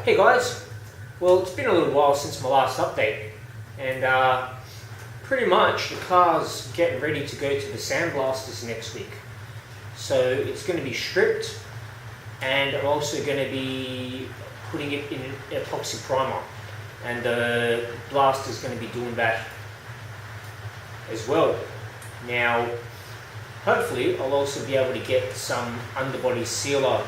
Hey guys, well it's been a little while since my last update, and pretty much the car's getting ready to go to the sandblasters next week. So it's going to be stripped, and I'm also going to be putting it in an epoxy primer, and the blaster's going to be doing that as well. Now hopefully I'll also be able to get some underbody sealer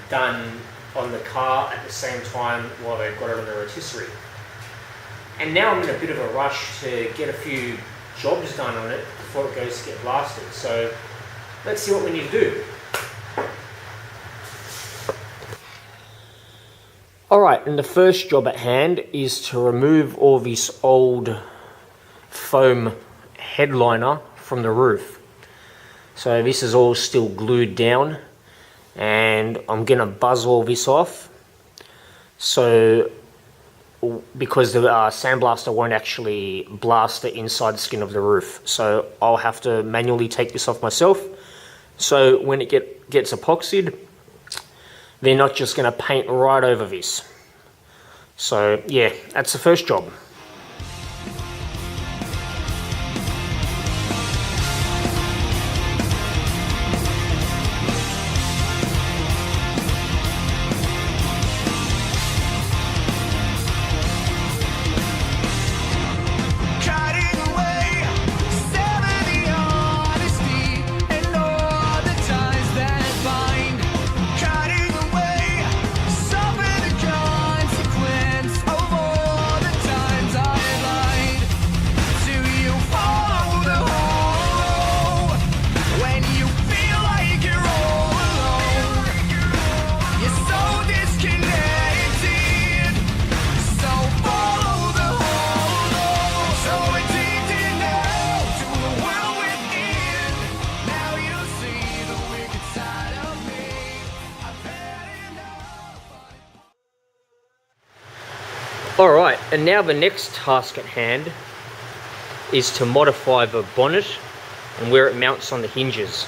done on the car at the same time while they've got it on the rotisserie. And now I'm in a bit of a rush to get a few jobs done on it before it goes to get blasted. So let's see what we need to do. Alright, and the first job at hand is to remove all this old foam headliner from the roof. So this is all still glued down, and I'm gonna buzz all this off, so because the sandblaster won't actually blast the inside skin of the roof, so I'll have to manually take this off myself. So when it gets epoxied, they're not just gonna paint right over this. So yeah, that's the first job. Alright, and now the next task at hand is to modify the bonnet and where it mounts on the hinges.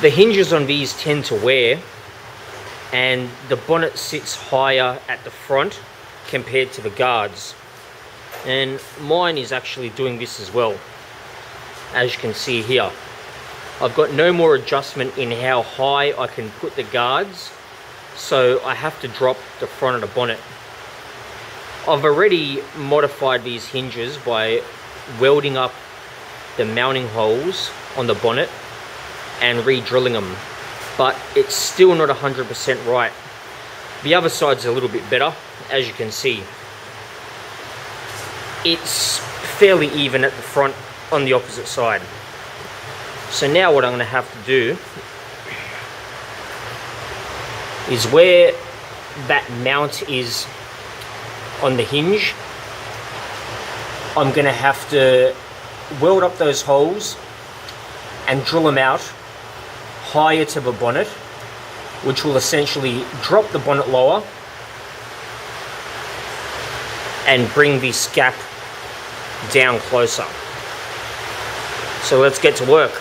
The hinges on these tend to wear, and the bonnet sits higher at the front compared to the guards. And mine is actually doing this as well, as you can see here. I've got no more adjustment in how high I can put the guards, so I have to drop the front of the bonnet. I've already modified these hinges by welding up the mounting holes on the bonnet and re-drilling them, but it's still not 100% right. The other side's a little bit better, as you can see. It's fairly even at the front on the opposite side. So now what I'm going to have to do is where that mount is on the hinge, I'm going to have to weld up those holes and drill them out higher to the bonnet, which will essentially drop the bonnet lower and bring this gap down closer. So let's get to work.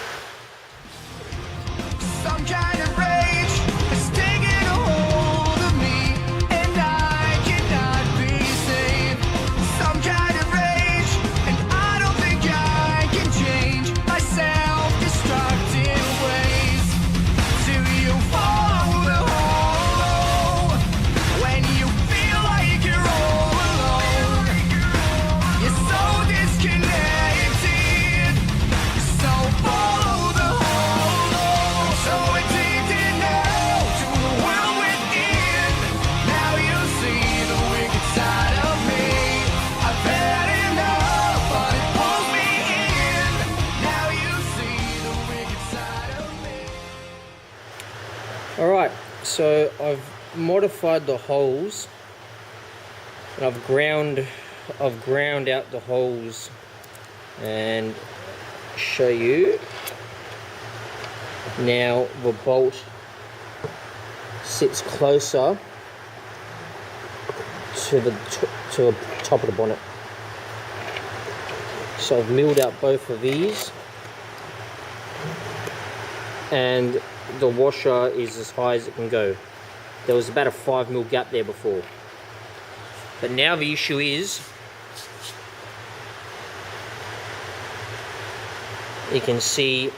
Alright, so I've modified the holes, and I've ground out the holes and show you. Now the bolt sits closer to the top of the bonnet. So I've milled out both of these, and the washer is as high as it can go. There was about a 5mm gap there before. But now the issue is, you can see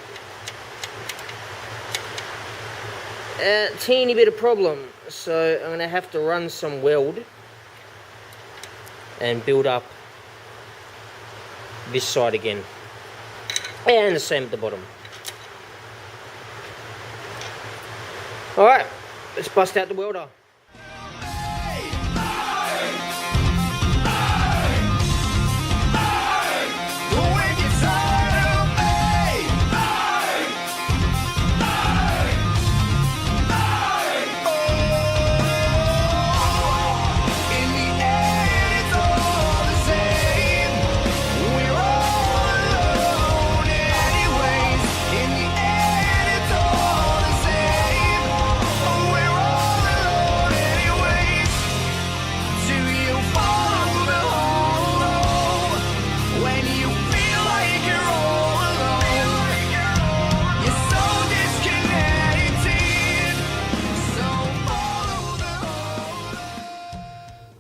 a teeny bit of problem. So I'm going to have to run some weld and build up this side again. And the same at the bottom. Alright, let's bust out the welder.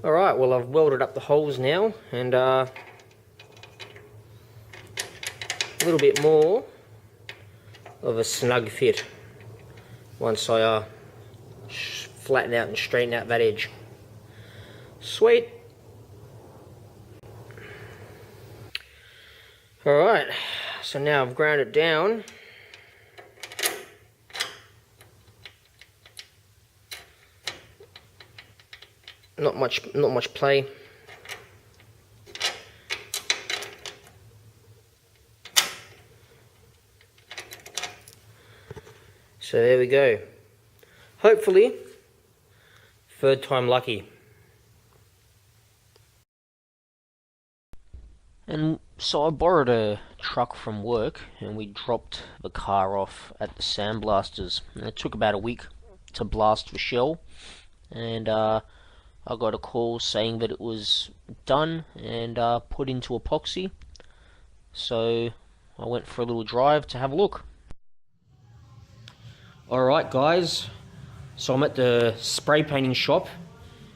Alright, well I've welded up the holes now, and a little bit more of a snug fit once I flatten out and straighten out that edge. Sweet. Alright, so now I've ground it down. Not much play. So there we go. Hopefully, third time lucky. And so I borrowed a truck from work, and we dropped the car off at the sandblasters. And it took about a week to blast the shell, and I got a call saying that it was done and put into epoxy. So I went for a little drive to have a look. Alright guys, so I'm at the spray painting shop,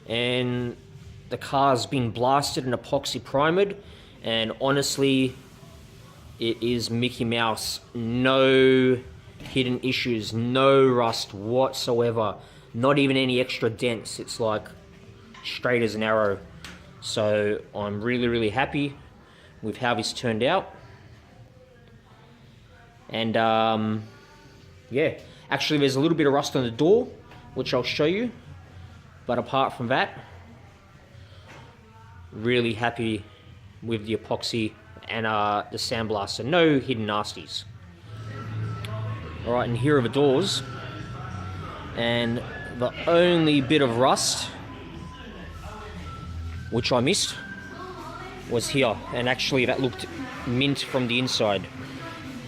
and the car's been blasted and epoxy primered, and honestly it is Mickey Mouse. No hidden issues, no rust whatsoever, not even any extra dents. It's like straight as an arrow. So I'm really happy with how this turned out. And yeah, actually there's a little bit of rust on the door, which I'll show you, but apart from that, really happy with the epoxy and the sandblaster. No hidden nasties. Alright, and here are the doors, and the only bit of rust which I missed was here, and actually that looked mint from the inside,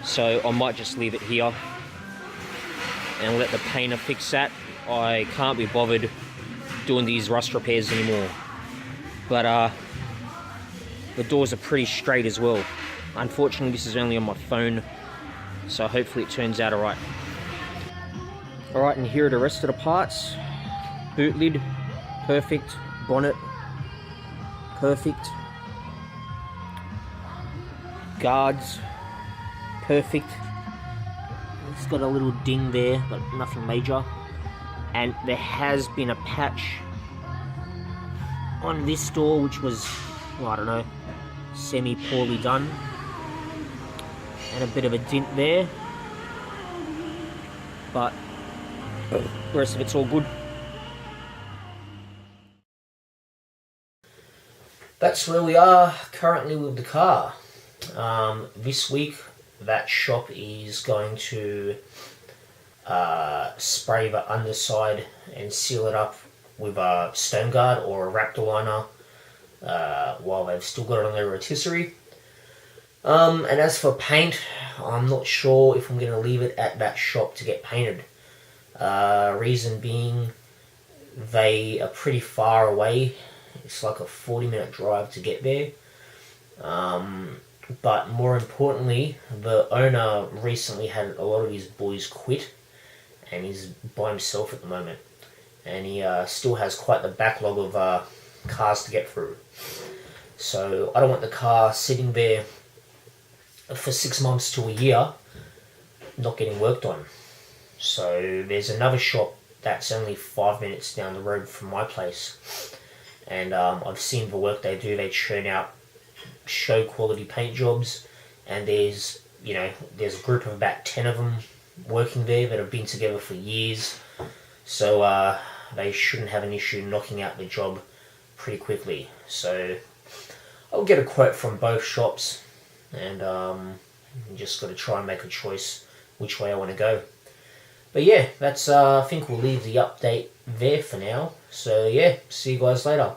so I might just leave it here and let the painter fix that. I can't be bothered doing these rust repairs anymore. But the doors are pretty straight as well. Unfortunately this is only on my phone, so hopefully it turns out alright. Alright, and here are the rest of the parts. Boot lid, perfect. Bonnet, perfect. Guards, perfect. It's got a little ding there, but nothing major. And there has been a patch on this door, which was, well, I don't know, semi-poorly done. And a bit of a dent there. But the rest of it's all good. That's where we are currently with the car. This week, that shop is going to spray the underside and seal it up with a stone guard or a raptor liner while they've still got it on their rotisserie. And as for paint, I'm not sure if I'm going to leave it at that shop to get painted. Reason being, they are pretty far away. It's like a 40-minute drive to get there. But more importantly, the owner recently had a lot of his boys quit and he's by himself at the moment. and he still has quite the backlog of cars to get through. So I don't want the car sitting there for 6 months to a year not getting worked on. So there's another shop that's only 5 minutes down the road from my place, and I've seen the work they do. They churn out show quality paint jobs, and there's a group of about 10 of them working there that have been together for years, so they shouldn't have an issue knocking out the job pretty quickly. So I'll get a quote from both shops, and just got to try and make a choice which way I want to go. But yeah, that's I think we'll leave the update there for now. So yeah, see you guys later.